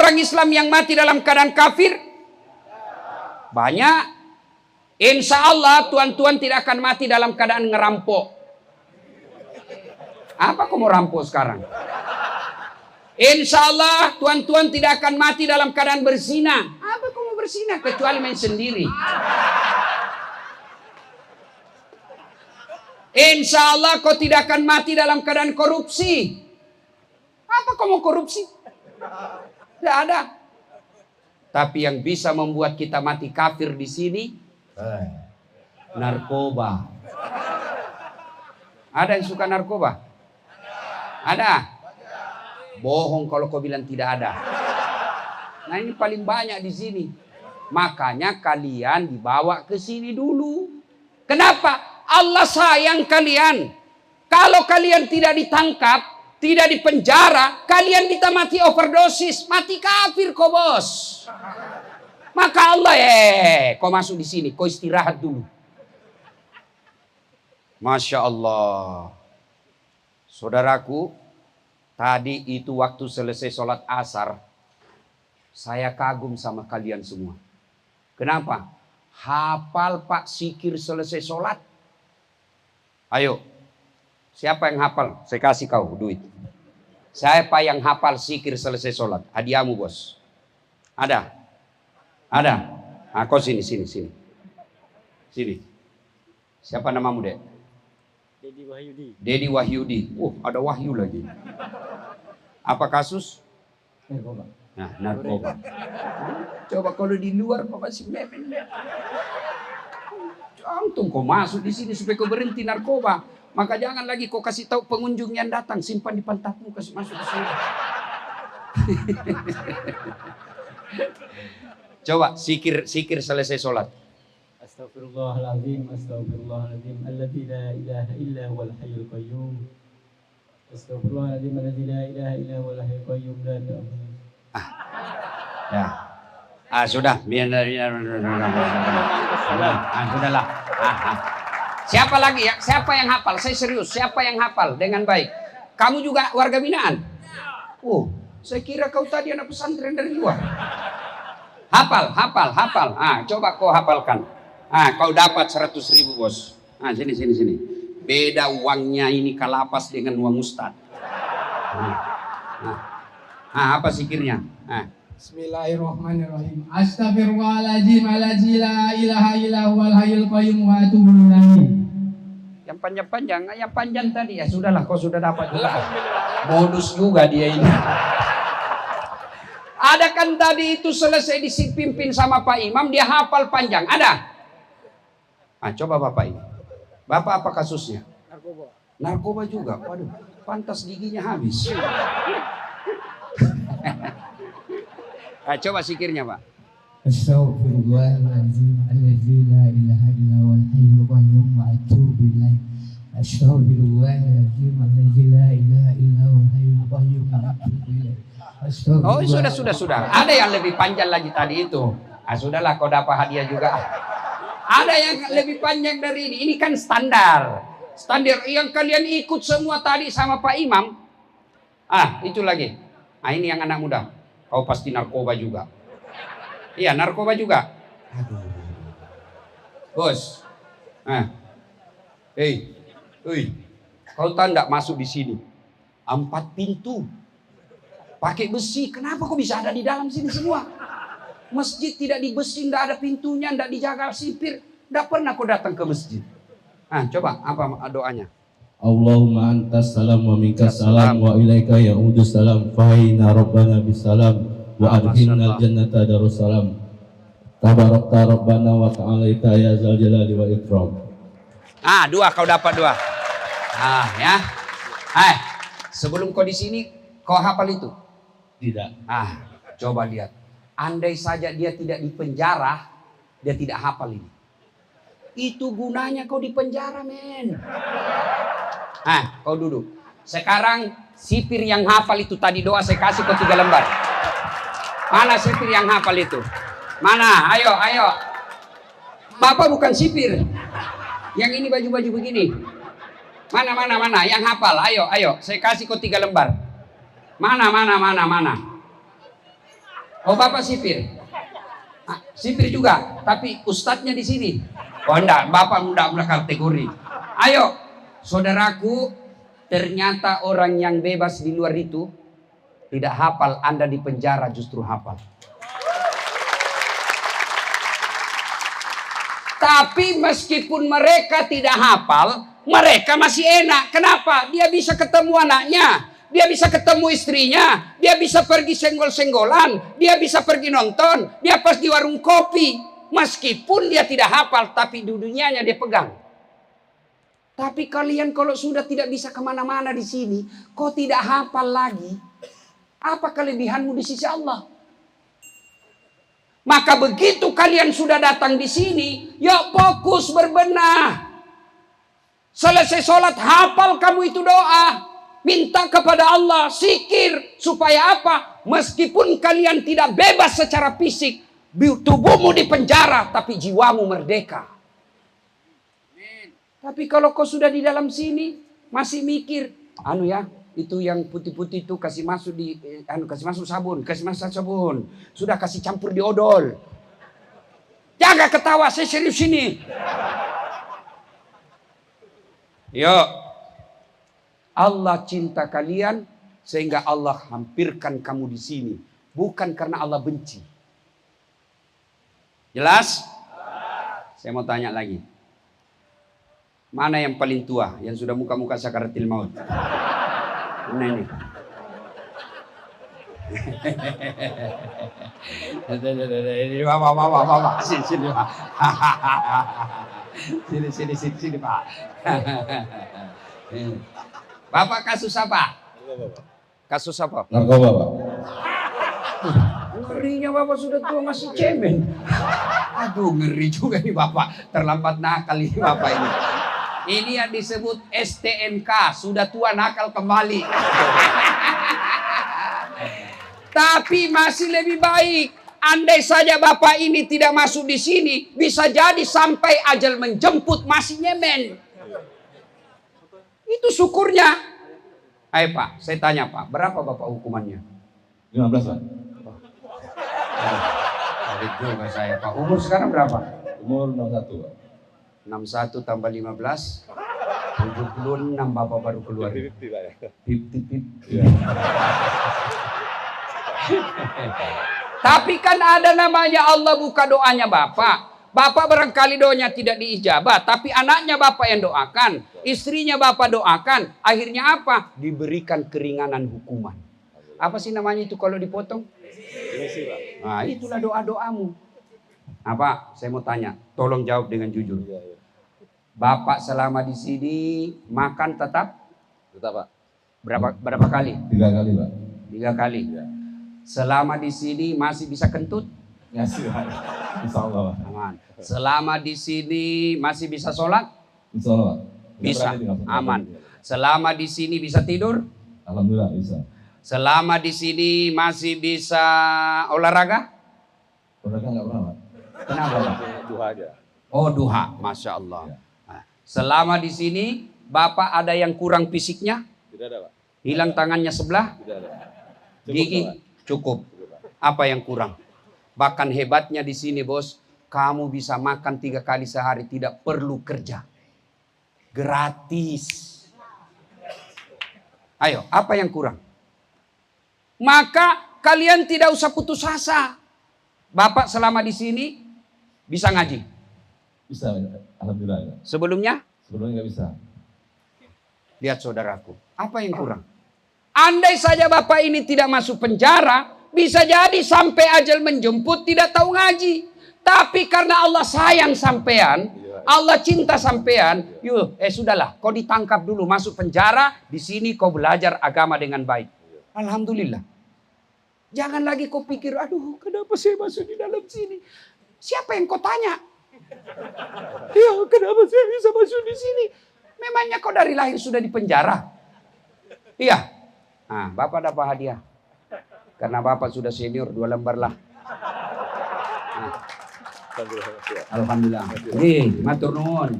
orang Islam yang mati dalam keadaan kafir? Banyak. Insya Allah tuan-tuan tidak akan mati dalam keadaan ngerampok. Apa kau mau rampok sekarang? Insya Allah tuan-tuan tidak akan mati dalam keadaan berzina. Apa kau mau berzina kecuali main sendiri? Insya Allah kau tidak akan mati dalam keadaan korupsi. Apa kau mau korupsi? Tidak ada. Tapi yang bisa membuat kita mati kafir di sini, narkoba. Ada yang suka narkoba? Ada? Bohong kalau kau bilang tidak ada. Nah ini paling banyak di sini. Makanya kalian dibawa ke sini dulu. Kenapa? Allah sayang kalian. Kalau kalian tidak ditangkap, tidak dipenjara, kalian bisa mati overdosis, mati kafir kau bos. Maka Allah kau masuk di sini, kau istirahat dulu. Masya Allah. Saudaraku, tadi itu waktu selesai sholat asar, saya kagum sama kalian semua. Kenapa? Hafal Pak Sikir selesai sholat. Ayo, siapa yang hafal? Saya kasih kau duit. Siapa yang hafal Sikir selesai sholat? Hadiahmu bos. Ada? Ada? Nah, kau sini. Sini. Siapa namamu dek? Dedi Wahyudi. Ada Wahyu lagi. Apa kasus? Narkoba. Nah, narkoba. Coba kalau di luar kau masih memen. Antum kau masuk di sini supaya kau berhenti narkoba. Maka jangan lagi kau kasih tahu pengunjung yang datang, simpan di pantatmu kasih masuk ke sini. Coba sikir selesai sholat. Astaghfirullahaladzim, astaghfirullahaladzim, alladzi la ilaha illa huwal hayyul qayyum. Astaghfirullahaladzim, alladzi la ilaha illa huwal hayyul qayyum. Ya. Sudah. Sudahlah. Siapa lagi ya? Siapa yang hafal? Saya serius. Siapa yang hafal dengan baik? Kamu juga warga binaan? Saya kira kau tadi anak pesantren dari luar. Hafal. Coba kau hafalkan. Kau dapat 100.000 bos. Sini. Beda uangnya ini kalapas dengan uang ustad. Apa sikirnya? Bismillahirrahmanirrahim. Astaghfirullahaladzim, alladzi la ilaha illa huwal hayyul qayyum wa atubu ilaih. Yang panjang-panjang, yang panjang tadi ya sudahlah, kau sudah dapat juga. Modus juga dia ini. Ada kan tadi itu selesai dipimpin sama Pak Imam, dia hafal panjang. Ada? Coba Bapak ini. Bapak apa kasusnya? Narkoba juga. Waduh, pantas giginya habis. Coba sikirnya Pak. Astaghfirullahaladzim, alladzi la ilaha illa huwal hayyul qayyum wa atubu ilaih. Astaghfirullahaladzim, alladzi la ilaha illa huwal hayyul qayyum wa atubu ilaih. Sudah. Ada yang lebih panjang lagi tadi itu. Sudahlah, kau dapat hadiah juga. Ada yang lebih panjang dari ini. Ini kan standar yang kalian ikut semua tadi sama Pak Imam. Itu lagi. Ini yang anak muda. Kau pasti narkoba juga. Iya, narkoba juga. Aduh. Bos. Kau tahu enggak masuk di sini? 4 pintu. Pakai besi. Kenapa kok bisa ada di dalam sini semua? Masjid tidak di besi, enggak ada pintunya, enggak dijaga sipir. Enggak pernah kau datang ke masjid. Coba apa doanya? Allahumma antas salam wa minkas salam wa ilaika ya'udus salam fahina rabbana bisalam wa adkhinnal jannata darussalam tabarakta rabbana wa ta'alaita ya zal jalali wal ikram. 2 kau dapat 2. Ya. Sebelum kau di sini kau hafal itu? Tidak. Coba lihat. Andai saja dia tidak di penjara, dia tidak hafal ini. Itu gunanya kau di penjara, men. Kau duduk. Sekarang sipir yang hafal itu tadi doa saya kasih kau 3 lembar. Mana sipir yang hafal itu? Mana? Ayo. Bapak bukan sipir. Yang ini baju-baju begini. Mana? Yang hafal. Ayo. Saya kasih kau 3 lembar. Mana? Oh, Bapak sipir. Sipir juga, tapi ustadznya di sini. Oh enggak, Bapak mudah kategori. Ayo, saudaraku, ternyata orang yang bebas di luar itu tidak hafal, Anda di penjara justru hafal. Tapi meskipun mereka tidak hafal, mereka masih enak. Kenapa? Dia bisa ketemu anaknya, dia bisa ketemu istrinya, dia bisa pergi senggol-senggolan, dia bisa pergi nonton, dia pas di warung kopi. Meskipun dia tidak hafal, tapi dunianya dia pegang. Tapi kalian kalau sudah tidak bisa kemana-mana di sini, kau tidak hafal lagi, apa kelebihanmu di sisi Allah? Maka begitu kalian sudah datang di sini, yuk fokus berbenah. Selesai sholat, hafal kamu itu doa. Minta kepada Allah, zikir. Supaya apa? Meskipun kalian tidak bebas secara fisik, tubuhmu di penjara, tapi jiwamu merdeka. Tapi kalau kau sudah di dalam sini, masih mikir, itu yang putih-putih itu kasih masuk sabun, sudah kasih campur di odol. Jangan ketawa, saya serius ini. Yuk, Allah cinta kalian sehingga Allah hampirkan kamu di sini, bukan karena Allah benci. Jelas? Saya mau tanya lagi. Mana yang paling tua, yang sudah muka-muka sakaratil maut? Mana ini? Ini Bapak. Sini, Pak. Sini, Pak. Bapak kasus apa? Kasus apa? Narkoba, Pak. Ngerinya Bapak sudah tua masih cemen. Aduh, ngeri juga nih Bapak. Terlambat nakal ini Bapak ini. Ini yang disebut STNK, sudah tua nakal kembali. Tapi masih lebih baik. Andai saja Bapak ini tidak masuk di sini, bisa jadi sampai ajal menjemput masih nyemen. Itu syukurnya. Ayo Pak, saya tanya Pak, berapa Bapak hukumannya? 15, Pak. Tarik juga saya Pak. Umur sekarang berapa? Umur 61, Pak. 61 tambah 15, 76 Bapak baru keluar. 50, Pak ya. 50. Tapi kan ada namanya Allah buka doanya Bapak. Bapak barangkali doanya tidak diijabah, tapi anaknya Bapak yang doakan, istrinya Bapak doakan. Akhirnya apa? Diberikan keringanan hukuman. Apa sih namanya itu kalau dipotong? Nah, itulah doa-doamu. Apa? Saya mau tanya, tolong jawab dengan jujur. Bapak selama di sini makan tetap? Tetap, Pak. Berapa kali? 3 kali, Pak. 3 kali. Ya. Selama di sini masih bisa kentut? Ya sih, Pak. Insyaallah, Pak. Aman. Selama di sini masih bisa sholat? Insyaallah, Pak. Bisa. Aman. Selama di sini bisa tidur? Alhamdulillah bisa. Selama di sini masih bisa olahraga? Olahraga enggak pernah, Pak. Kenapa, Pak? Duha aja. Oh, duha. Masya Allah. Ya. Nah, selama di sini Bapak ada yang kurang fisiknya? Tidak ada, Pak. Hilang tangannya sebelah? Tidak ada. Gigi? Cukup. Apa yang kurang? Bahkan hebatnya di sini, Bos, kamu bisa makan 3 kali sehari, tidak perlu kerja. Gratis. Ayo, apa yang kurang? Maka kalian tidak usah putus asa. Bapak selama di sini bisa ngaji? Bisa, alhamdulillah. Ya. Sebelumnya Sebelumnya nggak bisa. Lihat saudaraku, apa yang kurang? Andai saja Bapak ini tidak masuk penjara, bisa jadi sampai ajal menjemput tidak tahu ngaji. Tapi karena Allah sayang sampean, Allah cinta sampean, sudahlah, kau ditangkap dulu, masuk penjara, di sini kau belajar agama dengan baik. Alhamdulillah. Jangan lagi kau pikir, aduh, kenapa saya masuk di dalam sini? Siapa yang kau tanya? Ya, kenapa saya bisa masuk di sini? Memangnya kau dari lahir sudah di penjara? Iya. Nah, Bapak dapat hadiah. Karena Bapak sudah senior 2 lembar lah. Nah. Alhamdulillah. Nggih, matur nuwun.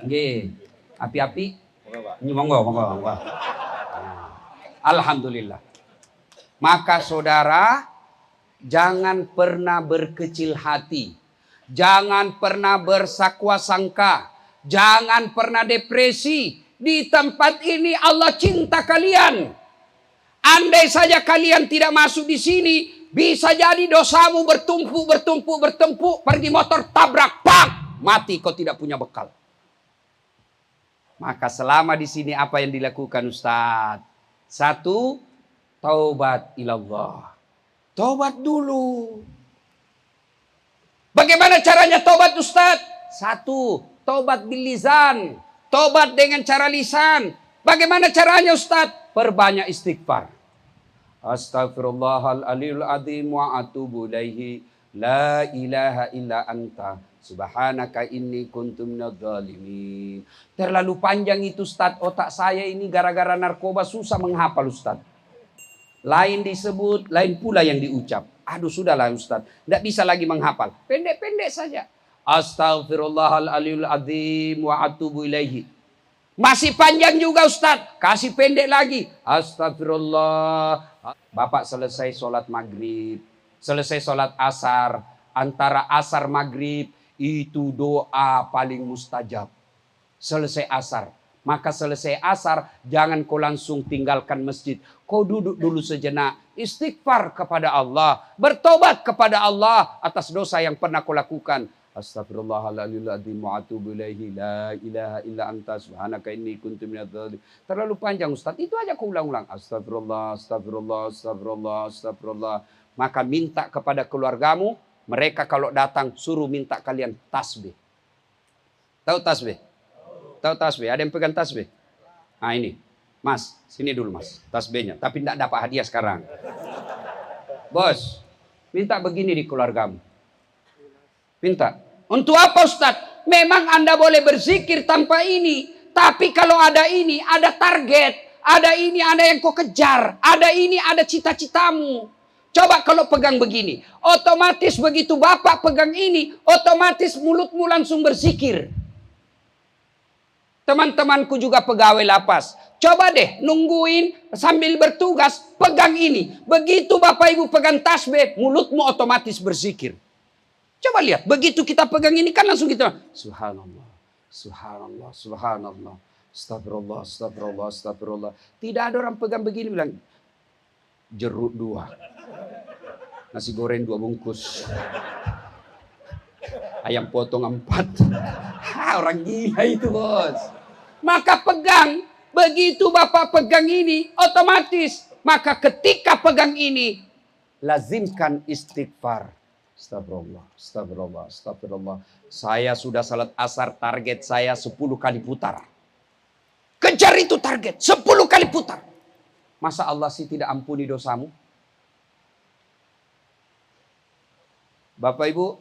Nggih. Api-api? Monggo. Nah. Alhamdulillah. Maka saudara, Jangan pernah berkecil hati. Jangan pernah bersakwa sangka. Jangan pernah depresi. Di tempat ini Allah cinta kalian. Andai saja kalian tidak masuk di sini, bisa jadi dosamu bertumpuk, pergi motor tabrak, pak, mati kau tidak punya bekal. Maka selama di sini apa yang dilakukan Ustaz? Satu, taubat ilallah. Taubat dulu. Bagaimana caranya taubat Ustaz? Satu, taubat bil lisan. Taubat dengan cara lisan. Bagaimana caranya Ustaz? Perbanyak istighfar. Astaghfirullahaladzim wa atubu ilaihi. La ilaha illa anta. Subhanaka inni kuntu minadh-dhalimin. Terlalu panjang itu Ustaz. Otak saya ini gara-gara narkoba susah menghafal Ustaz. Lain disebut, lain pula yang diucap. Aduh sudahlah Ustaz. Tidak bisa lagi menghafal. Pendek-pendek saja. Astaghfirullahaladzim wa atubu ilaihi. Masih panjang juga Ustaz. Kasih pendek lagi. Astagfirullah. Bapak selesai sholat maghrib. Selesai sholat asar. Antara asar maghrib. Itu doa paling mustajab. Selesai asar. Maka selesai asar. Jangan kau langsung tinggalkan masjid. Kau duduk dulu sejenak. Istighfar kepada Allah. Bertobat kepada Allah. Atas dosa yang pernah kau lakukan. Astagfirullahaladzim wa atubu ilaihi. La ilaha illa anta subhanaka inni kuntu minadh-dhalimin. Terlalu panjang Ustaz. Itu aja kau ulang-ulang. Astagfirullah, astagfirullah, astagfirullah, astagfirullah. Maka minta kepada keluargamu. Mereka kalau datang suruh minta kalian tasbih. Tahu tasbih? Tahu tasbih? Ada yang pegang tasbih? Nah ini. Mas, sini dulu mas. Tasbihnya. Tapi tidak dapat hadiah sekarang. Bos, minta begini di keluargamu. Minta. Untuk apa Ustaz? Memang Anda boleh berzikir tanpa ini. Tapi kalau ada ini, ada target. Ada ini, ada yang kau kejar. Ada ini, ada cita-citamu. Coba kalau pegang begini. Otomatis begitu Bapak pegang ini. Otomatis mulutmu langsung berzikir. Teman-temanku juga pegawai lapas. Coba deh nungguin sambil bertugas. Pegang ini. Begitu Bapak Ibu pegang tasbih. Mulutmu otomatis berzikir. Coba lihat, begitu kita pegang ini kan langsung kita subhanallah, subhanallah, subhanallah, astagfirullah, astagfirullah, astagfirullah. Tidak ada orang pegang begini bilang jeruk 2, nasi goreng 2 bungkus, ayam potong 4. Orang gila itu bos. Maka pegang, begitu Bapak pegang ini otomatis. Maka ketika pegang ini lazimkan istighfar. Astagfirullah, astagfirullah, astagfirullah. Saya sudah salat asar, target saya 10 kali putar. Kejar itu target, 10 kali putar. Masa Allah sih tidak ampuni dosamu? Bapak Ibu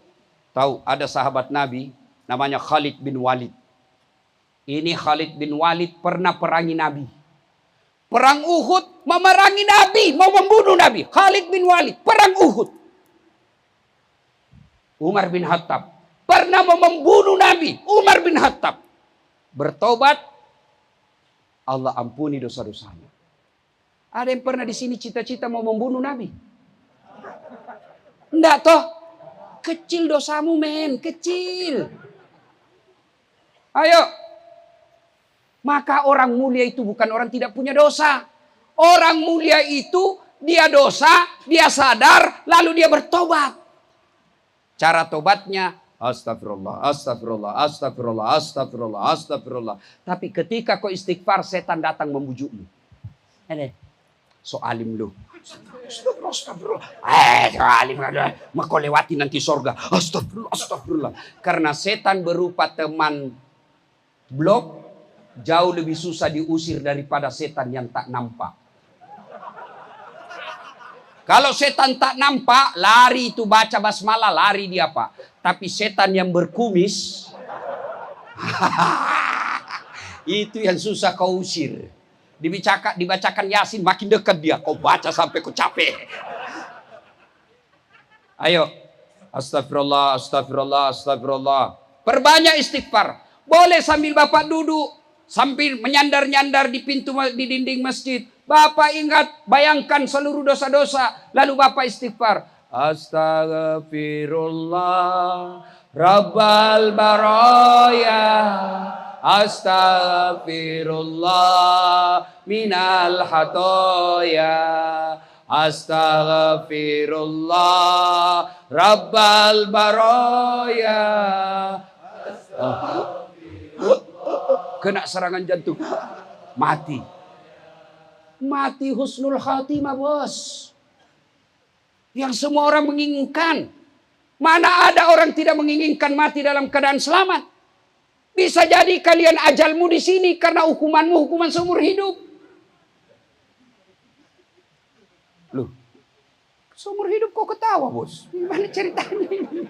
tahu ada sahabat Nabi namanya Khalid bin Walid. Ini Khalid bin Walid pernah perangi Nabi. Perang Uhud memerangi Nabi, mau membunuh Nabi. Khalid bin Walid, perang Uhud. Umar bin Khattab pernah mau membunuh Nabi. Umar bin Khattab bertobat, Allah ampuni dosa-dosanya. Ada yang pernah di sini cita-cita mau membunuh Nabi? Enggak toh? Kecil dosamu men, kecil. Ayo. Maka orang mulia itu bukan orang tidak punya dosa. Orang mulia itu dia dosa, dia sadar, lalu dia bertobat. Cara tobatnya, astagfirullah, astagfirullah, astagfirullah, astagfirullah, astagfirullah. Tapi ketika kau istighfar, setan datang membujukmu. Ini, so alim lu. Astagfirullah, astagfirullah. So alim, kau lewati nanti surga. Astagfirullah, astagfirullah. Karena setan berupa teman blok, jauh lebih susah diusir daripada setan yang tak nampak. Kalau setan tak nampak, lari itu baca basmalah, lari dia Pak. Tapi setan yang berkumis, itu yang susah kau usir. Dibacakan Yasin, makin dekat dia. Kau baca sampai kau capek. Ayo. Astagfirullah, astagfirullah, astagfirullah. Perbanyak istighfar. Boleh sambil Bapak duduk. Sambil menyandar-nyandar di pintu, di dinding masjid. Bapak ingat, bayangkan seluruh dosa-dosa. Lalu Bapak istighfar. Astaghfirullah Rabbal baraya. Astaghfirullah minal hatoya. Astaghfirullah Rabbal baraya. Kena serangan jantung, mati. Mati husnul khatimah, bos. Yang semua orang menginginkan. Mana ada orang tidak menginginkan mati dalam keadaan selamat? Bisa jadi kalian ajalmu di sini karena hukumanmu hukuman seumur hidup. Loh, seumur hidup kok ketawa, bos? Gimana ceritanya ini?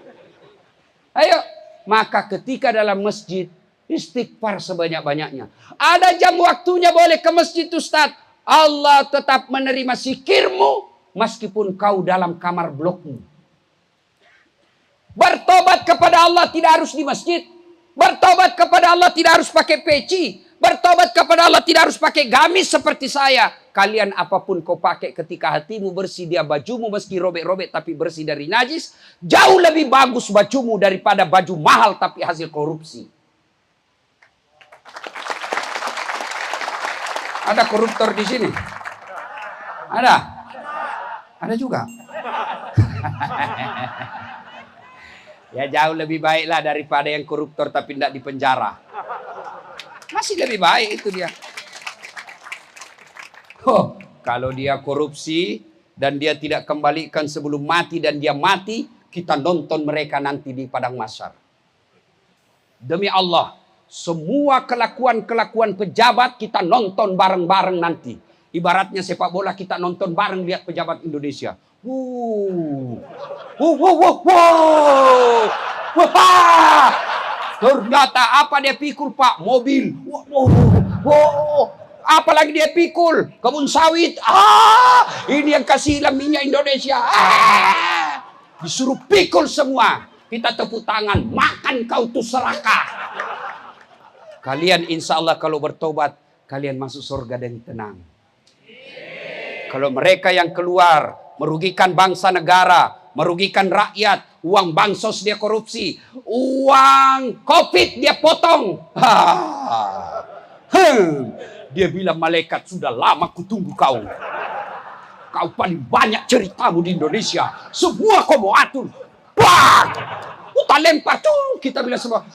Ayo, maka ketika dalam masjid istighfar sebanyak-banyaknya. Ada jam waktunya boleh ke masjid, Ustaz. Allah tetap menerima zikirmu meskipun kau dalam kamar blokmu. Bertobat kepada Allah tidak harus di masjid. Bertobat kepada Allah tidak harus pakai peci. Bertobat kepada Allah tidak harus pakai gamis seperti saya. Kalian apapun kau pakai ketika hatimu bersih, dia bajumu meski robek-robek tapi bersih dari najis. Jauh lebih bagus bajumu daripada baju mahal tapi hasil korupsi. Ada koruptor di sini? Ada? Ada juga? Ya jauh lebih baiklah daripada yang koruptor tapi tidak di penjara. Masih lebih baik itu dia. Oh, kalau dia korupsi dan dia tidak kembalikan sebelum mati dan dia mati, kita nonton mereka nanti di padang mahsyar. Demi Allah, semua kelakuan-kelakuan pejabat kita nonton bareng-bareng nanti. Ibaratnya sepak bola kita nonton bareng lihat pejabat Indonesia. Ternyata apa dia pikul, Pak? Mobil. Apalagi dia pikul kebun sawit. Ini yang kasih minyak Indonesia. Disuruh pikul semua. Kita tepuk tangan. Makan kau tuh serakah. Kalian insya Allah kalau bertobat, kalian masuk surga dengan tenang. Kalau mereka yang keluar merugikan bangsa negara, merugikan rakyat, uang bansos dia korupsi, uang COVID dia potong. Dia bilang malaikat, sudah lama kutunggu kau. Kau paling banyak ceritamu di Indonesia. Semua kau mau atur. Bang! Kita lempar tuh, kita bilang semua.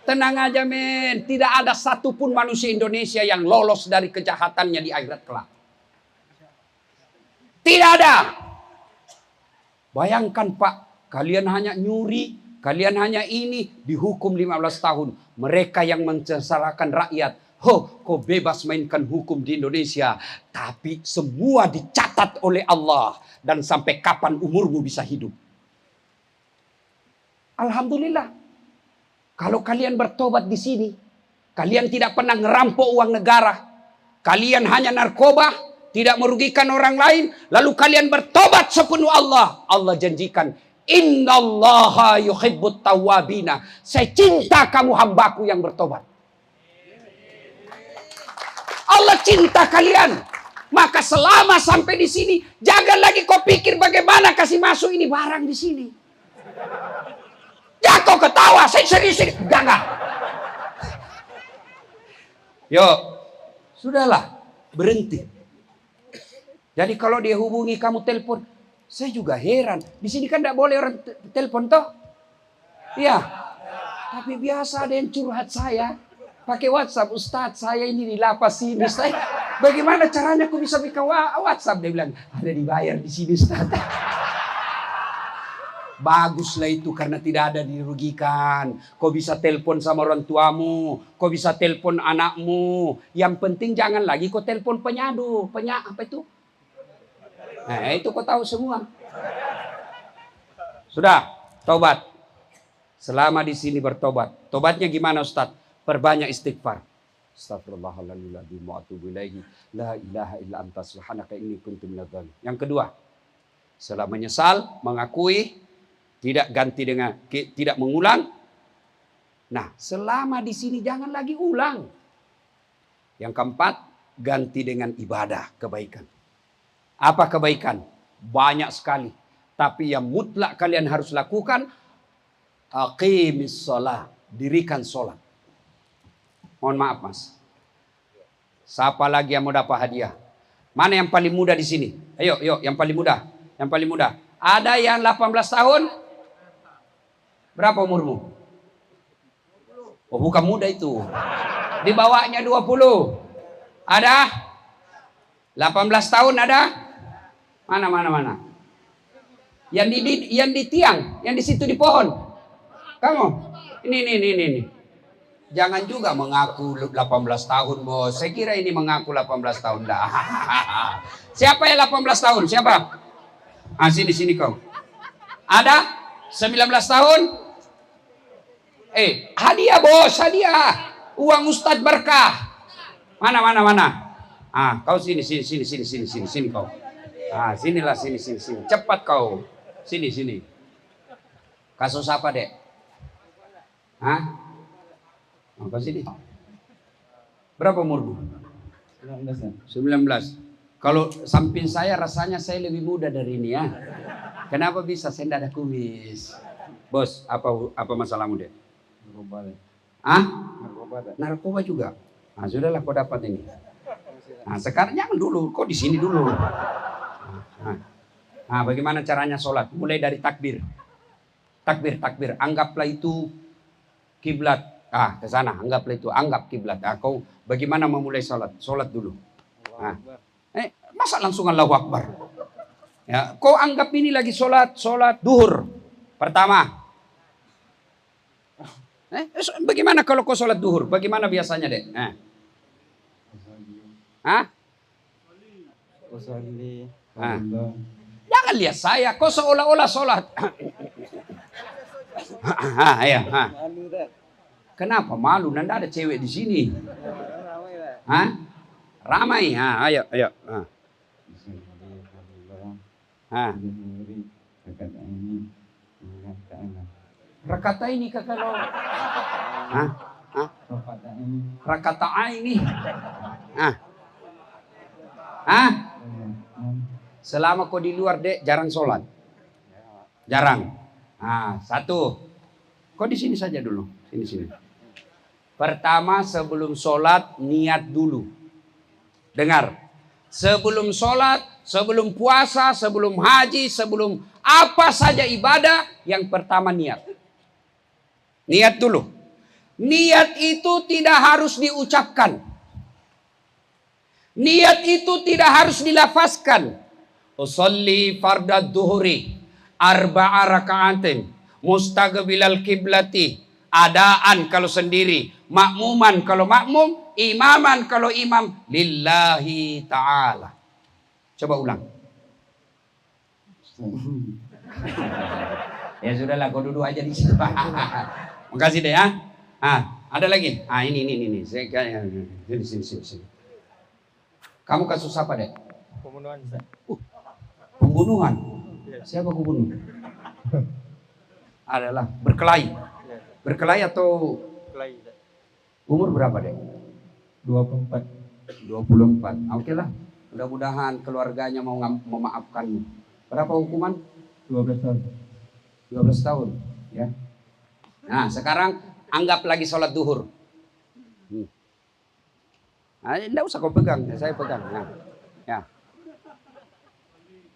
Tenang aja men, tidak ada satupun manusia Indonesia yang lolos dari kejahatannya di akhirat kelak. Tidak ada. Bayangkan Pak, kalian hanya nyuri, kalian hanya ini, dihukum 15 tahun. Mereka yang mencesalahkan rakyat, kau bebas mainkan hukum di Indonesia. Tapi semua dicatat oleh Allah. Dan sampai kapan umurmu bisa hidup. Alhamdulillah. Kalau kalian bertobat di sini, kalian tidak pernah ngerampok uang negara, kalian hanya narkoba, tidak merugikan orang lain, lalu kalian bertobat sepenuh Allah. Allah janjikan, innallaha yuhibbut tawwabina. Saya cinta kamu hambaku yang bertobat. Allah cinta kalian. Maka selama sampai di sini, jangan lagi kau pikir bagaimana kasih masuk ini barang di sini. Ya kau ketawa, saya serius. Jangan. Yuk, sudahlah, berhenti. Jadi kalau dia hubungi kamu telepon, saya juga heran. Di sini kan tidak boleh orang telepon toh? Iya. Tapi biasa ada yang curhat saya. Pakai WhatsApp, Ustadz saya ini di lapas sini. Bagaimana caranya aku bisa bikin WhatsApp? Dia bilang, ada dibayar di sini Ustadz. Baguslah itu karena tidak ada dirugikan. Kau bisa telepon sama orang tuamu. Kau bisa telepon anakmu. Yang penting jangan lagi kau telepon penyadu. Apa itu? Nah itu kau tahu semua. Sudah, tobat. Selama di sini bertobat. Tobatnya gimana Ustadz? Perbanyak istighfar. Astagfirullahaladzim wa atubu ilaihi. La ilaha illa anta subhanaka inni kuntu minadz dzalimin. Yang kedua, setelah menyesal, mengakui, tidak ganti dengan tidak mengulang. Nah, selama di sini jangan lagi ulang. Yang keempat, ganti dengan ibadah kebaikan. Apa kebaikan? Banyak sekali. Tapi yang mutlak kalian harus lakukan, aqimis shalah, dirikan sholat. Mohon maaf mas. Siapa lagi yang mau dapat hadiah? Mana yang paling muda di sini? Ayo, yuk, yang paling muda. Yang paling muda. Ada yang 18 tahun? Berapa umurmu? Oh, bukan muda itu. Di bawahnya 20. Ada? 18 tahun ada? Mana? Yang di tiang, yang di situ di pohon. Kamu? Ini. Jangan juga mengaku 18 tahun, bos. Saya kira ini mengaku 18 tahun. Dah. Siapa yang 18 tahun? Siapa? Sini kau. Ada? 19 tahun? Hadiah, bos, hadiah. Uang Ustadz Berkah. Mana? Kau sini kau. Sinilah, sini. Cepat kau. Sini. Kasus apa, Dek? Kau sini. Berapa umurmu? 19. Kalau samping saya rasanya saya lebih muda dari ini ya. Kenapa bisa? Saya tidak ada kumis. Bos, apa masalahmu, Dek? Narkoba juga. Sudahlah kau dapat ini. Sekarang jangan dulu, kau di sini dulu. Bagaimana caranya sholat? Mulai dari takbir. Takbir. Anggaplah itu kiblat. Ke sana. Anggap kiblat. Kau bagaimana memulai sholat? Sholat dulu. Masa langsung Allahu Akbar? Ya, kau anggap ini lagi sholat duhur. Pertama. Bagaimana kalau kau sholat duhur? Bagaimana biasanya, Dek? Jangan lihat saya, kau seolah-olah sholat. Kenapa malu? Nanda ada cewek di sini. Ramai. Ayo. Rakata ini kalau rakata ini. Selama kau di luar, Dek, jarang sholat. Jarang. Satu. Kau di sini saja dulu. Sini. Pertama, sebelum sholat, niat dulu. Dengar. Sebelum sholat, sebelum puasa, sebelum haji, sebelum apa saja ibadah, yang pertama niat. Niat dulu. Niat itu tidak harus diucapkan. Niat itu tidak harus dilafazkan. Usolli fardad duhuri arba'a raka'atin mustaqbilal kiblati. Adaan kalau sendiri, makmuman kalau makmum, imaman kalau imam, lillahi ta'ala. Coba ulang. Ya sudahlah, kau duduk aja di situ. Makasih deh ya. Ada lagi? Ini. Sini. Kamu kasus apa, Dek? Pembunuhan. Pembunuhan? Siapa kau bunuh? Adalah berkelahi. Berkelahi atau Kelahi. umur berapa, Dek? 24. Oke lah. Mudah-mudahan keluarganya mau memaafkanmu. Berapa hukuman? 12 tahun. 12 tahun. Ya. Nah, sekarang anggap lagi sholat duhur. Tidak usah kau pegang, saya pegang. Ya.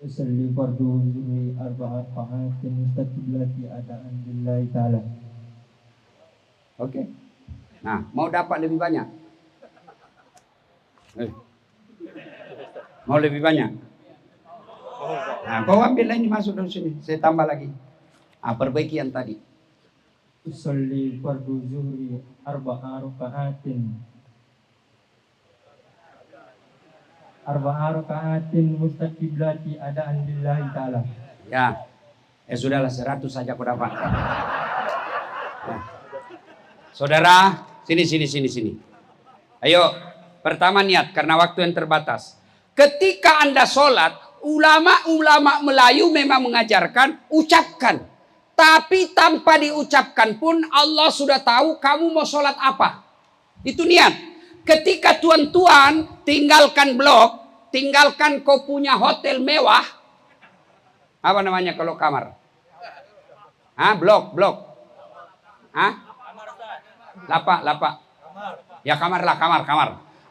Usolli fardu zuhri arba'a raka'atin mustaqbilati adaan lillahi ta'ala. Oke. Nah, mau dapat lebih banyak? Mau lebih banyak? Nah, kau ambil ini masuk dari sini. Saya tambah lagi. Perbaiki yang tadi. Usolli fardu zuhri arba'a raka'atin mustaqbilati adaan lillahi ta'ala. Ya. Sudahlah 100 saja kau dapat. Nah. Saudara, sini. Ayo, pertama niat karena waktu yang terbatas. Ketika Anda sholat, ulama-ulama Melayu memang mengajarkan ucapkan. Tapi tanpa diucapkan pun Allah sudah tahu kamu mau sholat apa. Itu niat. Ketika tuan-tuan tinggalkan blok, tinggalkan kau punya hotel mewah. Apa namanya kalau kamar? Blok. Lapak. Ya kamar.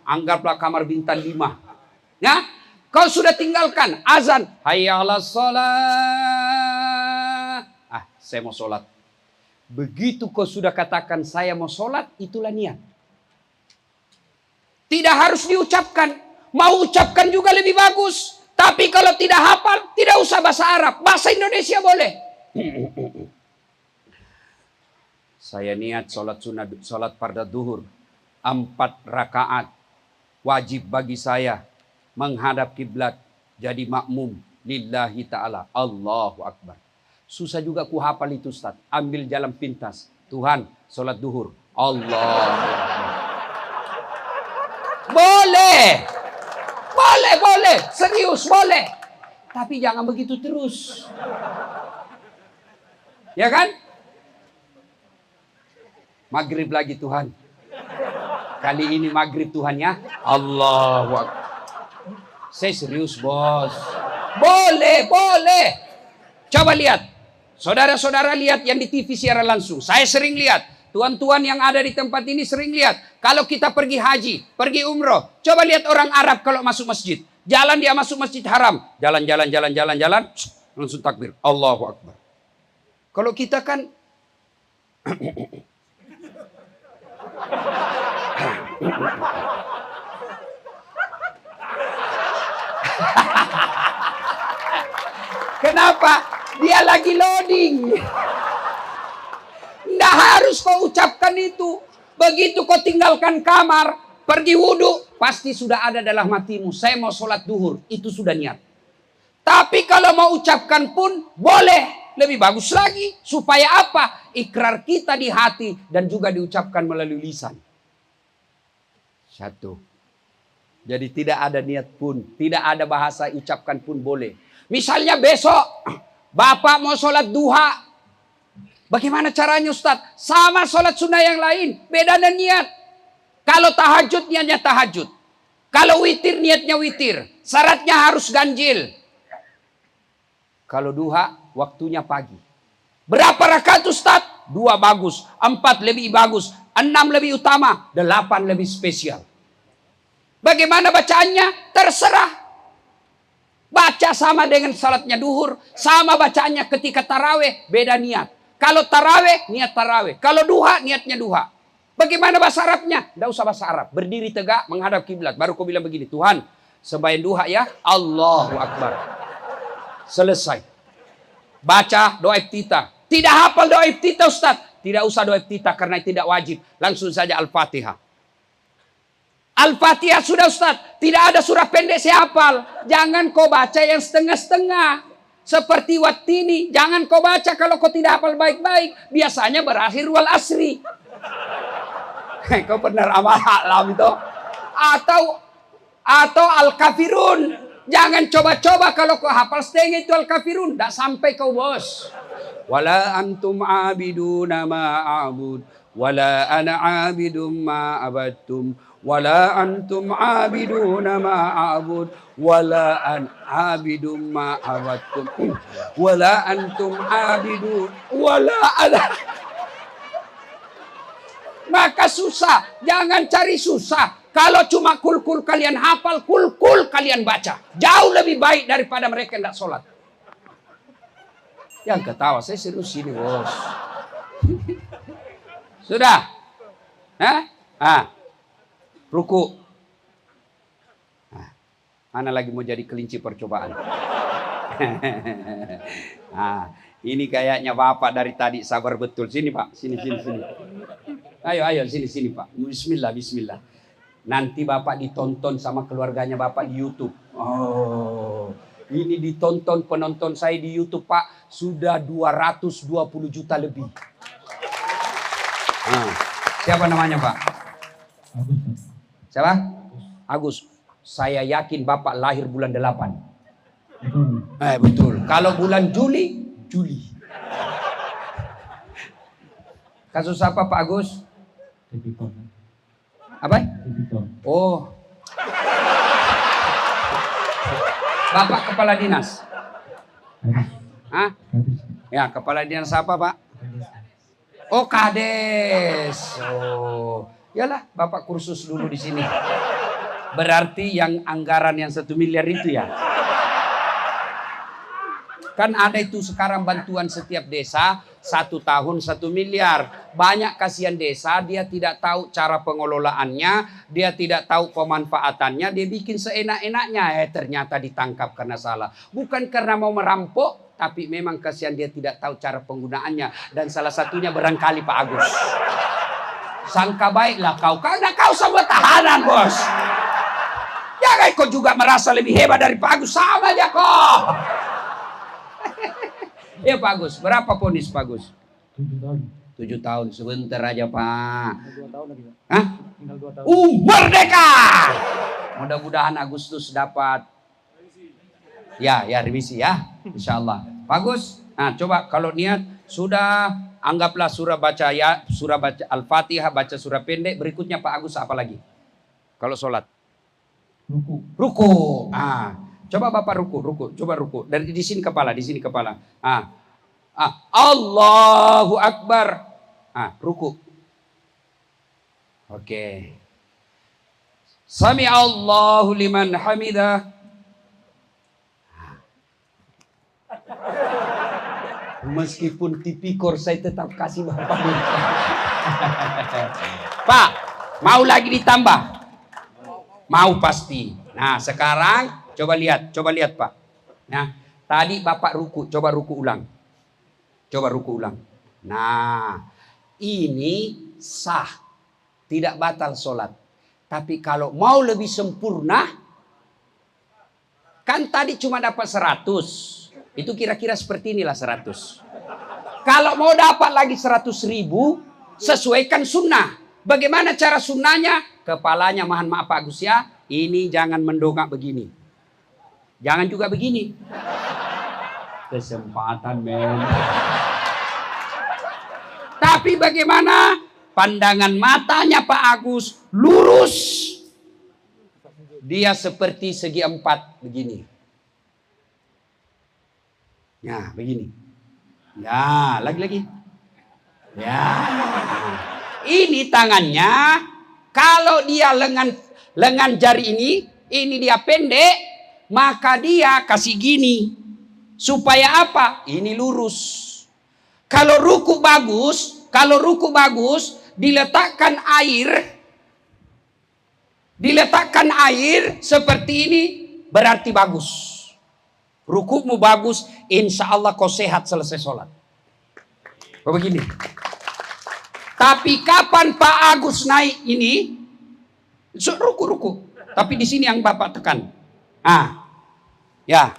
Anggaplah kamar bintang 5. Ya, kau sudah tinggalkan azan. Hayya 'alas shalah. Saya mau sholat. Begitu kau sudah katakan saya mau sholat, itulah niat. Tidak harus diucapkan. Mau ucapkan juga lebih bagus. Tapi kalau tidak hafal, tidak usah bahasa Arab. Bahasa Indonesia boleh. Saya niat sholat sunat, sholat fardu duhur 4 rakaat. Wajib bagi saya menghadap kiblat, jadi makmum lillahi ta'ala. Allahu Akbar. Susah juga ku hafal itu Ustaz. Ambil jalan pintas. Tuhan, sholat duhur. Allahu Akbar. Boleh. Serius, boleh. Tapi jangan begitu terus. Ya kan? Maghrib lagi Tuhan. Kali ini maghrib Tuhan ya. Allahu Akbar. Saya serius bos. Boleh. Coba lihat. Saudara-saudara lihat yang di TV siaran langsung. Saya sering lihat. Tuan-tuan yang ada di tempat ini sering lihat. Kalau kita pergi haji, pergi umroh. Coba lihat orang Arab kalau masuk masjid. Jalan dia masuk masjid haram. Jalan. Langsung takbir. Allahu Akbar. Kalau kita kan kenapa? Dia lagi loading. Tidak harus kau ucapkan itu. Begitu kau tinggalkan kamar, pergi wudhu, pasti sudah ada dalam hatimu. Saya mau sholat duhur, itu sudah niat. Tapi kalau mau ucapkan pun boleh. Lebih bagus lagi. Supaya apa? Ikrar kita di hati dan juga diucapkan melalui lisan. 1. Jadi tidak ada niat pun, tidak ada bahasa ucapkan pun boleh. Misalnya besok Bapak mau sholat duha. Bagaimana caranya Ustaz? Sama sholat sunnah yang lain. Beda dan niat. Kalau tahajud niatnya tahajud. Kalau witir niatnya witir. Syaratnya harus ganjil. Kalau duha waktunya pagi. Berapa rakaat Ustaz? 2 bagus. 4 lebih bagus. 6 lebih utama. 8 lebih spesial. Bagaimana bacaannya? Terserah. Baca sama dengan salatnya duhur. Sama bacaannya ketika taraweh. Beda niat. Kalau taraweh, niat taraweh. Kalau duha, niatnya duha. Bagaimana bahasa Arabnya? Tidak usah bahasa Arab. Berdiri tegak, menghadap kiblat. Baru kau bilang begini. Tuhan, sembahyang duha ya. Allahu Akbar. Selesai. Baca doa iftitah. Tidak hafal doa iftitah Ustaz. Tidak usah doa iftitah karena tidak wajib. Langsung saja Al-Fatihah. Al-Fatihah sudah Ustaz. Tidak ada surah pendek saya hafal. Jangan kau baca yang setengah-setengah. Seperti wattini. Jangan kau baca kalau kau tidak hafal baik-baik. Biasanya berakhir wal asri. Kau pernah alam itu? Atau al-kafirun. Jangan coba-coba kalau kau hafal setengah itu al-kafirun. Tidak sampai kau bos. Wala antum abiduna ma'abud. Wala ana abidum ma'abadtum. Wala antum abiduna ma'abud. Wala an abidum ma'abadtum. Wala antum abidun. Wala ana. Maka susah. Jangan cari susah. Kalau cuma kul-kul kalian hafal, kul-kul kalian baca. Jauh lebih baik daripada mereka yang tidak sholat. Yang ketawa, saya serius ini bos. Sudah? Ruku. Mana lagi mau jadi kelinci percobaan? Ini kayaknya Bapak dari tadi sabar betul. Sini Pak, sini. Ayo, sini Pak. Bismillah. Nanti Bapak ditonton sama keluarganya Bapak di YouTube. Oh, ini ditonton penonton saya di YouTube Pak. Sudah 220 juta lebih. Siapa namanya Pak? Siapa? Agus. Saya yakin Bapak lahir bulan 8. Betul. Kalau bulan Juli. Kasus apa Pak Agus? Apa? Oh. Bapak kepala dinas. Hah? Habis. Ya, kepala dinas apa, Pak? Oh, Kades. Oh, yalah, Bapak kursus dulu di sini. Berarti yang anggaran yang 1 miliar itu ya? Kan ada itu sekarang bantuan setiap desa 1 tahun 1 miliar. Banyak kasihan desa, dia tidak tahu cara pengelolaannya, dia tidak tahu pemanfaatannya, dia bikin seenak-enaknya. Ternyata ditangkap karena salah. Bukan karena mau merampok, tapi memang kasihan dia tidak tahu cara penggunaannya. Dan salah satunya barangkali Pak Agus. Sangka baiklah kau, karena kau semua tahanan, bos. Jangan kau juga merasa lebih hebat dari Pak Agus, sama aja kok. Ya Pak Agus, berapa vonis Pak Agus? 7 tahun. 7 tahun, sebentar aja Pak. Tinggal 2 tahun lagi, Pak. Hah? Tinggal 2 tahun. Merdeka! Mudah-mudahan Agustus dapat. Ya remisi ya, insya Allah. Pak Agus, nah coba kalau niat sudah anggaplah surah baca Al-Fatihah, baca surah pendek. Berikutnya Pak Agus apa lagi? Kalau sholat? Ruku. Coba Bapak ruku. Coba ruku. Dari di sini kepala, di sini kepala. Allahu Akbar. Ruku. Oke. Sami Allahu liman hamidah. Meskipun tipikor saya tetap kasih Bapak. Pak, mau lagi ditambah? Mau pasti. Nah, sekarang coba lihat Pak. Nah, tadi Bapak ruku, coba ruku ulang. Nah, ini sah. Tidak batal sholat. Tapi kalau mau lebih sempurna, kan tadi cuma dapat 100. Itu kira-kira seperti inilah 100. Kalau mau dapat lagi 100.000, sesuaikan sunnah. Bagaimana cara sunnahnya? Kepalanya, mohon maaf Pak Agus ya, ini jangan mendongak begini. Jangan juga begini. Kesempatan men. Tapi bagaimana pandangan matanya Pak Agus lurus. Dia seperti segi 4 begini. Ya, begini. Ya, lagi-lagi. Ya. Ini tangannya, kalau dia lengan jari ini dia pendek, maka dia kasih gini. Supaya apa? Ini lurus. Kalau ruku bagus, diletakkan air seperti ini, berarti bagus. Rukukmu bagus, insya Allah kau sehat selesai sholat. Begini. Tapi kapan Pak Agus naik ini? Ruku. Tapi di sini yang Bapak tekan. Ya.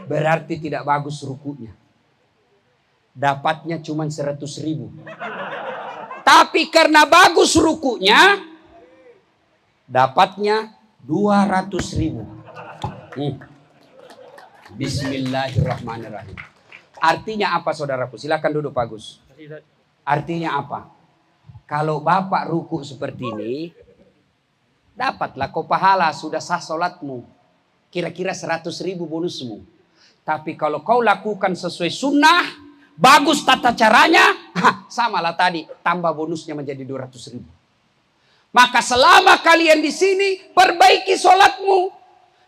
Berarti tidak bagus rukunya. Dapatnya cuma 100.000. Tapi karena bagus rukunya, dapatnya 200.000. Bismillahirrahmanirrahim. Artinya apa saudaraku? Silakan duduk Pak Gus. Artinya apa? Kalau Bapak ruku seperti ini, dapatlah kau pahala, sudah sah sholatmu. Kira-kira 100.000 bonusmu. Tapi kalau kau lakukan sesuai sunnah, bagus tata caranya, samalah tadi, tambah bonusnya menjadi 200.000. Maka selama kalian di sini, perbaiki sholatmu.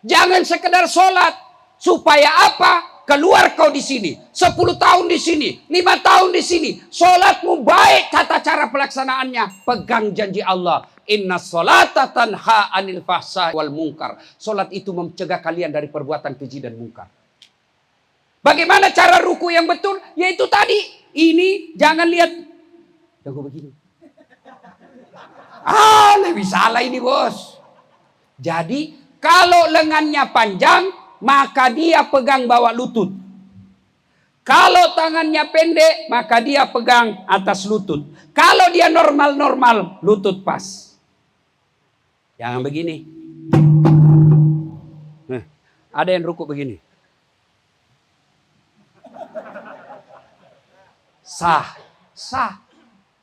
Jangan sekedar sholat. Supaya apa? Keluar kau di sini. 10 tahun di sini. 5 tahun di sini. Sholatmu baik tata cara pelaksanaannya. Pegang janji Allah. Inna sholata tanha anil fahsya wal munkar. Sholat itu mencegah kalian dari perbuatan keji dan mungkar. Bagaimana cara ruku yang betul? Yaitu tadi. Ini jangan lihat. Jangan begini. Lebih salah ini bos. Jadi kalau lengannya panjang, maka dia pegang bawah lutut. Kalau tangannya pendek, maka dia pegang atas lutut. Kalau dia normal-normal, lutut pas. Jangan begini. Ada yang ruku begini. Sah.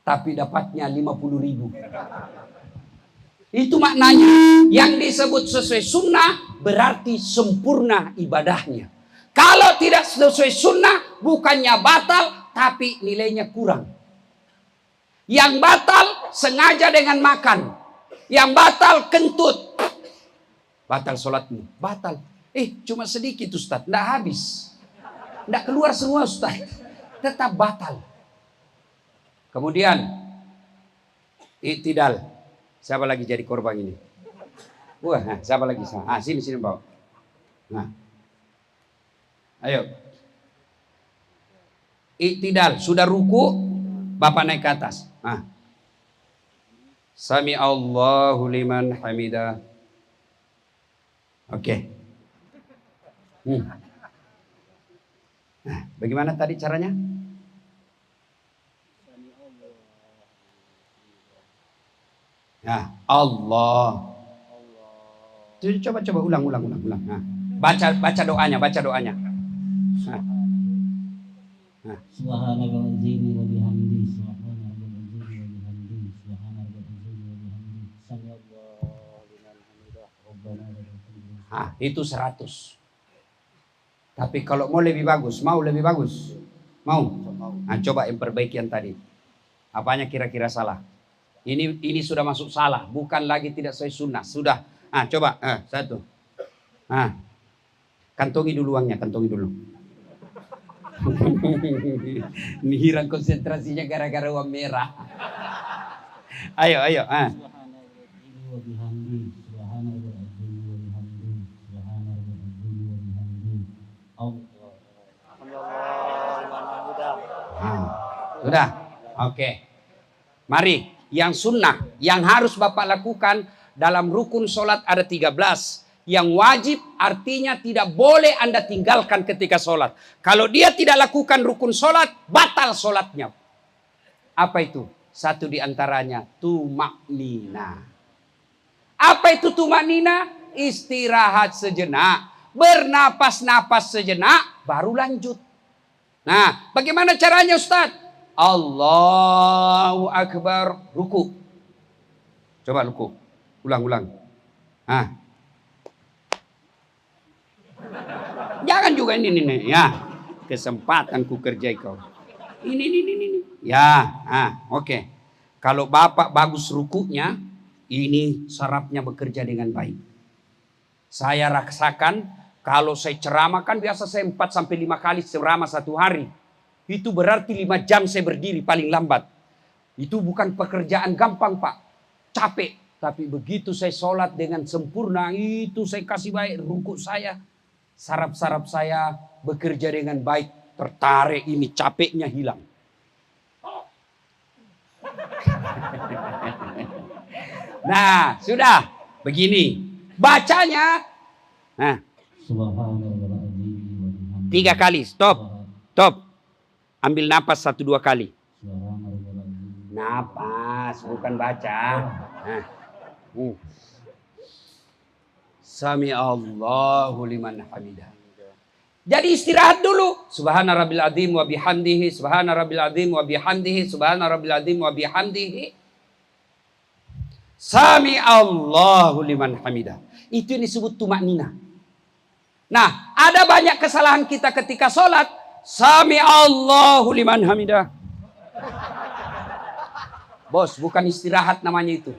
tapi dapatnya 50.000. Itu maknanya. Yang disebut sesuai sunnah berarti sempurna ibadahnya. Kalau tidak sesuai sunnah bukannya batal, tapi nilainya kurang. Yang batal sengaja dengan makan. Yang batal kentut. Batal sholatmu. Batal. Cuma sedikit Ustaz. Tidak habis. Tidak keluar semua Ustaz. Tetap batal. Kemudian i'tidal. Siapa lagi jadi korban ini? Wah, siapa lagi? Sini bawa. Nah. Ayo. I'tidal. Sudah ruku, Bapak naik ke atas. Sami Allahu liman hamidah. Oke. Nah, bagaimana tadi caranya? Allah. Coba ulang. Nah, baca doanya. Subhanallazim wa bihamdihi subhanallazim wa bihamdihi subhanallazim wa bihamdihi samiallahu liman hamidah rabbana lakal hamd. Itu 100. Tapi kalau mau lebih bagus, mau. Coba yang perbaiki yang tadi. Apanya kira-kira salah? Ini sudah masuk salah, bukan lagi tidak sesuai sunnah. Sudah. Coba 1. Kantongi dulu uangnya, Ini hilang konsentrasinya gara-gara uang merah. Ayo. Sudah. Oke. Mari, yang sunnah, yang harus Bapak lakukan dalam rukun sholat ada 13. Yang wajib artinya tidak boleh Anda tinggalkan ketika sholat. Kalau dia tidak lakukan rukun sholat, batal sholatnya. Apa itu? Satu di antaranya, tumaknina. Apa itu tumaknina? Istirahat sejenak. Bernapas-napas sejenak, baru lanjut. Nah, bagaimana caranya Ustaz? Allahu Akbar, ruku. Coba ruku. Ulang. Jangan juga ini. Ya, kesempatan ku kerjai kau. Ini. Ya, oke. Kalau Bapak bagus rukunya, ini sarafnya bekerja dengan baik. Saya rasakan kalau saya ceramah kan biasa saya 4-5 kali ceramah satu hari. Itu berarti 5 jam saya berdiri paling lambat. Itu bukan pekerjaan gampang Pak. Capek. Tapi begitu saya sholat dengan sempurna, itu saya kasih baik ruku saya. Saraf-saraf saya bekerja dengan baik. Tertarik ini, capeknya hilang. Nah, sudah. Begini. Bacanya. Nah. 3 kali. Stop. Ambil napas 1-2 kali. Napas, bukan baca. Nah. Sami Allahu liman hamidah. Jadi istirahat dulu. Subhana rabbil azim wa bihamdihi, subhana rabbil azim wa bihamdihi, subhana rabbil azim wa bihamdihi. Sami Allahu liman hamidah. Itu yang disebut tumaknina. Nah, ada banyak kesalahan kita ketika sholat. Sami Allahu liman hamidah. Bos, bukan istirahat namanya itu.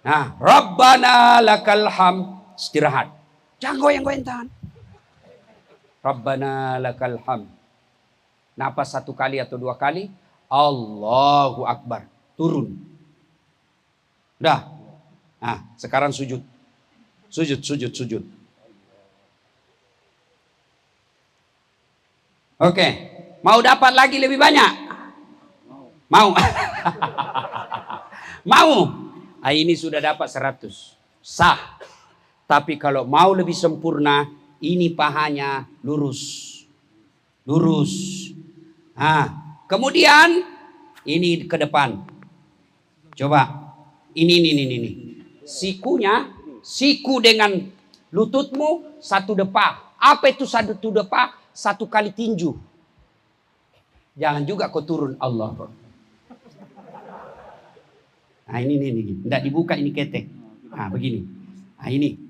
Nah, Rabbana lakal hamd. Istirahat. Jangan goyang-goyang tangan. Rabbana lakal hamd. Napas 1 kali atau 2 kali. Allahu Akbar. Turun. Udah. Nah, sekarang sujud. Sujud. Oke. Mau dapat lagi lebih banyak? Mau. Mau. Ini sudah dapat 100. Sah. Tapi kalau mau lebih sempurna, ini pahanya lurus. Nah, kemudian ini ke depan. Coba. Ini. Siku dengan lututmu 1 depa. Apa itu 1 depa? 1 kali tinju. Jangan juga kau turun. Allah. Nah, ini. Tidak dibuka ini ketek. Nah, begini. Nah, ini.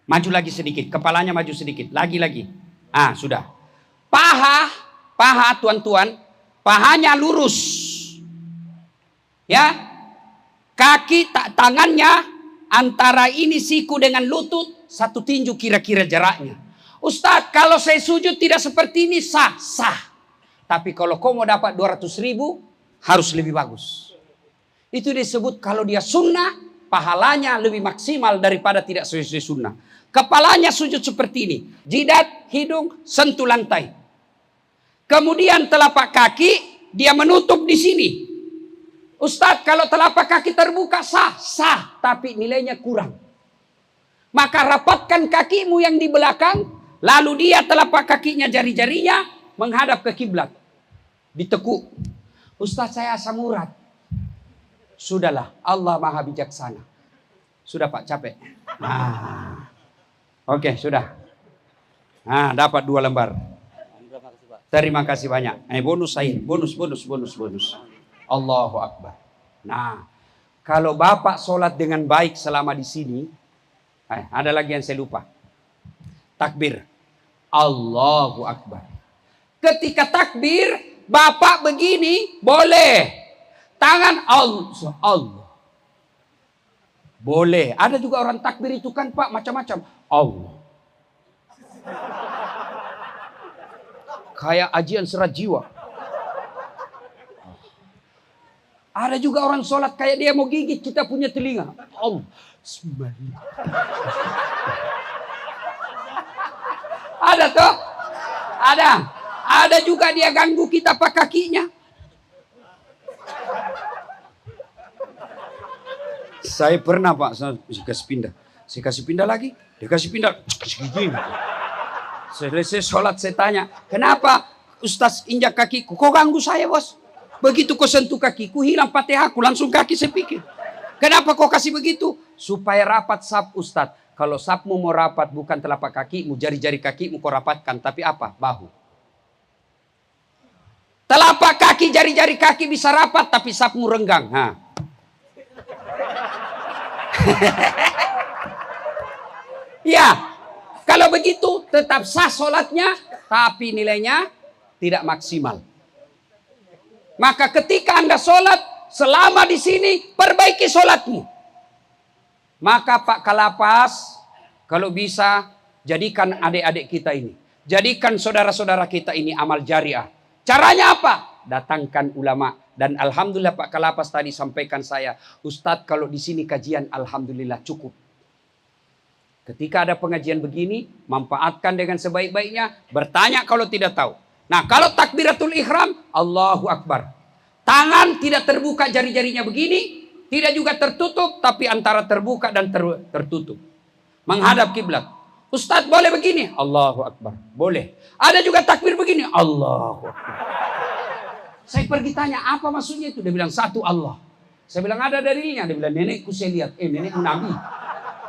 Maju lagi sedikit. Kepalanya maju sedikit. Lagi. Ah, sudah. Paha tuan-tuan. Pahanya lurus. Ya. Kaki tangannya antara ini siku dengan lutut 1 tinju kira-kira jaraknya. Ustadz, kalau saya sujud tidak seperti ini sah. Tapi kalau kau mau dapat 200.000 harus lebih bagus. Itu disebut kalau dia sunnah, pahalanya lebih maksimal daripada tidak sesuai sunnah. Kepalanya sujud seperti ini. Jidat, hidung, sentuh lantai. Kemudian telapak kaki dia menutup di sini. Ustadz, kalau telapak kaki terbuka sah, tapi nilainya kurang. Maka rapatkan kakimu yang di belakang, lalu dia telapak kakinya, jari-jarinya menghadap ke kiblat. Ditekuk. Ustadz, saya asam urat. Sudahlah, Allah Maha Bijaksana. Sudah Pak, capek. Oke, sudah. Dapat 2 lembar. Terima kasih banyak. Bonus saya, bonus. Allahu Akbar. Nah, kalau Bapak sholat dengan baik selama di sini, ada lagi yang saya lupa. Takbir. Allahu Akbar. Ketika takbir, Bapak begini, boleh. Tangan Allah. Boleh. Ada juga orang takbir itu kan Pak, macam-macam. Allah. Kayak ajian serat jiwa. Ada juga orang sholat kayak dia mau gigit kita punya telinga. Allah. Ada toh? Ada juga dia ganggu kita pakai kakinya. Saya pernah Pak, saya kasih pindah lagi. Dia kasih pindah. Selesai sholat saya tanya, kenapa Ustaz injak kakiku? Kau ganggu saya bos. Begitu kau sentuh kakiku hilang Fatihahku, langsung kaki saya pikir. Kenapa kau kasih begitu? Supaya rapat saf Ustaz. Kalau safmu mau rapat bukan telapak kakimu, jari-jari kakimu kau rapatkan. Tapi apa? Bahu. Telapak kaki, jari-jari kaki bisa rapat tapi safmu renggang. Ya, kalau begitu tetap sah sholatnya, tapi nilainya tidak maksimal. Maka ketika Anda sholat, selama di sini perbaiki sholatmu. Maka Pak Kalapas, kalau bisa jadikan adik-adik kita ini, jadikan saudara-saudara kita ini amal jariah. Caranya apa? Datangkan ulama. Dan alhamdulillah Pak Kalapas tadi sampaikan saya, Ustadz kalau di sini kajian alhamdulillah cukup. Ketika ada pengajian begini, manfaatkan dengan sebaik-baiknya, bertanya kalau tidak tahu. Nah, kalau takbiratul ihram, Allahu Akbar. Tangan tidak terbuka jari-jarinya begini, tidak juga tertutup, tapi antara terbuka dan tertutup. Menghadap kiblat. Ustadz boleh begini? Allahu Akbar. Boleh. Ada juga takbir begini? Allahu Akbar. Saya pergi tanya, apa maksudnya itu? Dia bilang, satu Allah. Saya bilang, ada dalilnya. Dia bilang, nenekku saya lihat. Nenekku Nabi.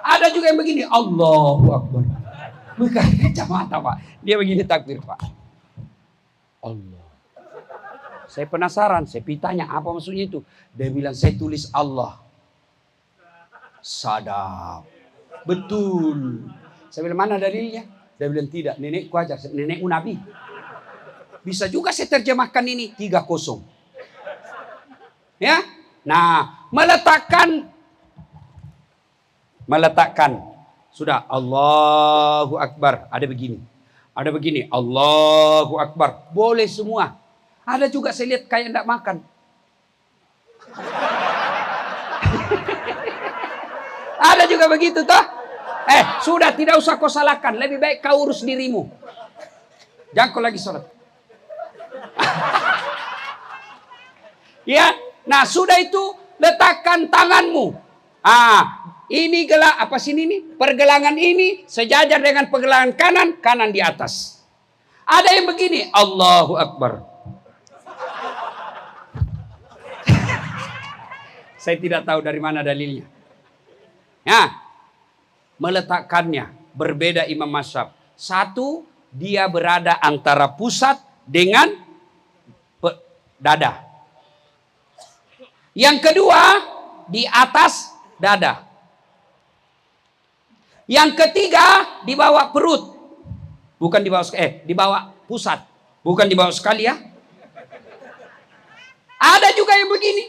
Ada juga yang begini, Allahu Akbar. Bukan kacamata Pak. Dia begini takbir Pak. Allah. Saya penasaran, saya tanya, apa maksudnya itu? Dia bilang, saya tulis Allah. Sadap. Betul. Saya bilang, mana dalilnya? Dia bilang, tidak. Nenekku ajar. Nenekku Nabi. Bisa juga saya terjemahkan ini 3-0. Ya. Nah, meletakkan sudah Allahu Akbar. Ada begini. Allahu Akbar. Boleh semua. Ada juga saya lihat kayak enggak makan. Ada juga begitu toh? Sudah tidak usah kau salahkan. Lebih baik kau urus dirimu. Jangan kau lagi sholat. Ya, nah sudah itu letakkan tanganmu. Ini apa sini nih? Pergelangan ini sejajar dengan pergelangan kanan di atas. Ada yang begini, Allahu Akbar. Saya tidak tahu dari mana dalilnya. Ya, meletakkannya berbeda imam mazhab. Satu, dia berada antara pusat dengan dada. Yang kedua, di atas dada. Yang ketiga di bawah perut. Bukan di bawah di bawah pusat. Bukan di bawah sekali ya. Ada juga yang begini.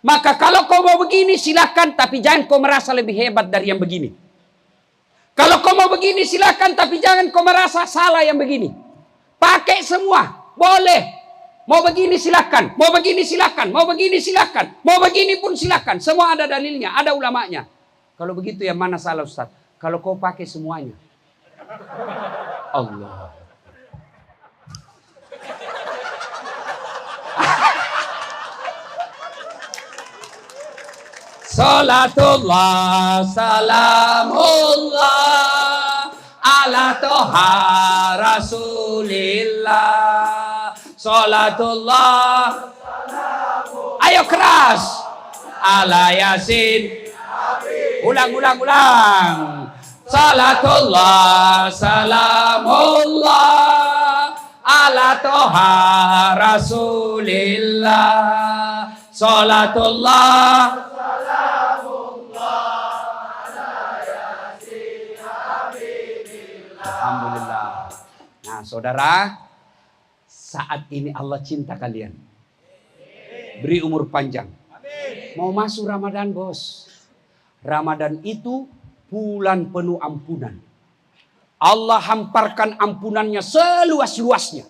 Maka kalau kau mau begini silakan, tapi jangan kau merasa lebih hebat dari yang begini. Kalau kau mau begini silakan, tapi jangan kau merasa salah yang begini. Pakai semua, boleh. Mau begini silakan, mau begini silakan, mau begini silakan, mau begini pun silakan. Semua ada dalilnya, ada ulamanya. Kalau begitu yang mana salah Ustaz? Kalau kau pakai semuanya. Allah. Salatullah, salamullah, ala toha rasulillah. Salatullah, ayo keras, ala yasin. Ulang. Salatullah, salamullah, ala toha rasulillah. Salatullah, alhamdulillah. Nah, saudara, saat ini Allah cinta kalian. Beri umur panjang. Mau masuk Ramadan, bos. Ramadan itu bulan penuh ampunan. Allah hamparkan ampunannya seluas-luasnya.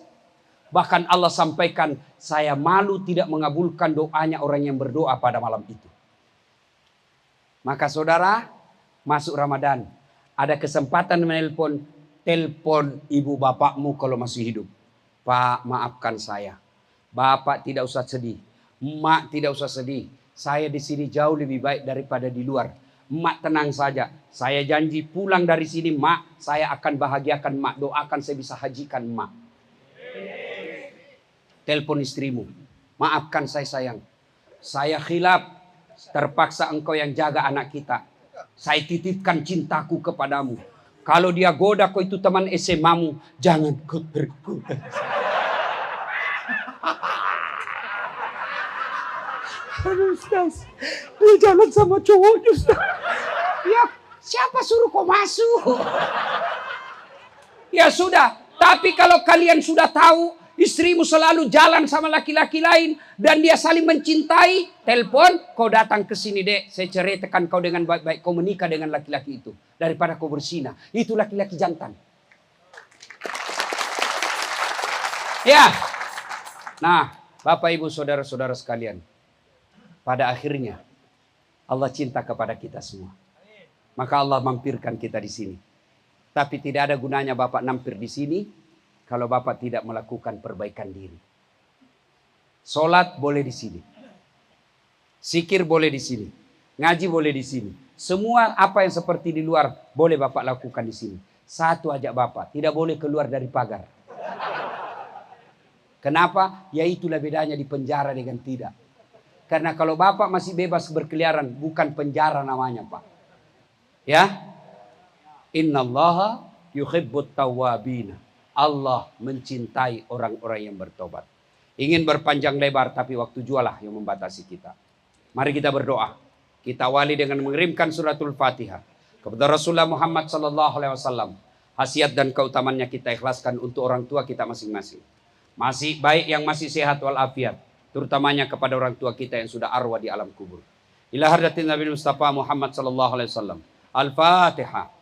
Bahkan Allah sampaikan, saya malu tidak mengabulkan doanya orang yang berdoa pada malam itu. Maka saudara, masuk Ramadan. Ada kesempatan menelpon, telepon ibu bapakmu kalau masih hidup. Pak, maafkan saya. Bapak tidak usah sedih. Emak tidak usah sedih. Saya di sini jauh lebih baik daripada di luar. Emak tenang saja. Saya janji pulang dari sini, Mak, saya akan bahagiakan Mak. Doakan saya bisa hajikan Mak. Telepon istrimu. Maafkan saya sayang. Saya khilaf. Terpaksa engkau yang jaga anak kita. Saya titipkan cintaku kepadamu. Kalau dia goda kau itu teman SMA-mu, jangan kau tergoda. Aduh Ustaz, dia jalan sama cowoknya Ustaz. Ya, siapa suruh kau masuk? Ya sudah, tapi kalau kalian sudah tahu istrimu selalu jalan sama laki-laki lain dan dia saling mencintai, telepon, kau datang ke sini dek, saya ceritakan kau dengan baik-baik, kau menikah dengan laki-laki itu daripada kau berzina. Itu laki-laki jantan. Ya. Nah, Bapak Ibu saudara-saudara sekalian, pada akhirnya Allah cinta kepada kita semua. Maka Allah mampirkan kita di sini. Tapi tidak ada gunanya Bapak mampir di sini kalau Bapak tidak melakukan perbaikan diri. Salat boleh di sini. Zikir boleh di sini. Ngaji boleh di sini. Semua apa yang seperti di luar boleh Bapak lakukan di sini. Satu ajak Bapak, tidak boleh keluar dari pagar. Kenapa? Ya itulah bedanya di penjara dengan tidak. Karena kalau Bapak masih bebas berkeliaran, bukan penjara namanya, Pak. Ya. Innallaha yuhibbut tawwabina. Allah mencintai orang-orang yang bertobat. Ingin berpanjang lebar, tapi waktu jualah yang membatasi kita. Mari kita berdoa. Kita awali dengan mengirimkan suratul Fatihah kepada Rasulullah Muhammad SAW. Hasiat dan keutamannya kita ikhlaskan untuk orang tua kita masing-masing. Masih baik yang masih sehat walafiat, terutamanya kepada orang tua kita yang sudah arwah di alam kubur. Ila hadratin Nabi Mustafa Muhammad SAW. Al-Fatihah.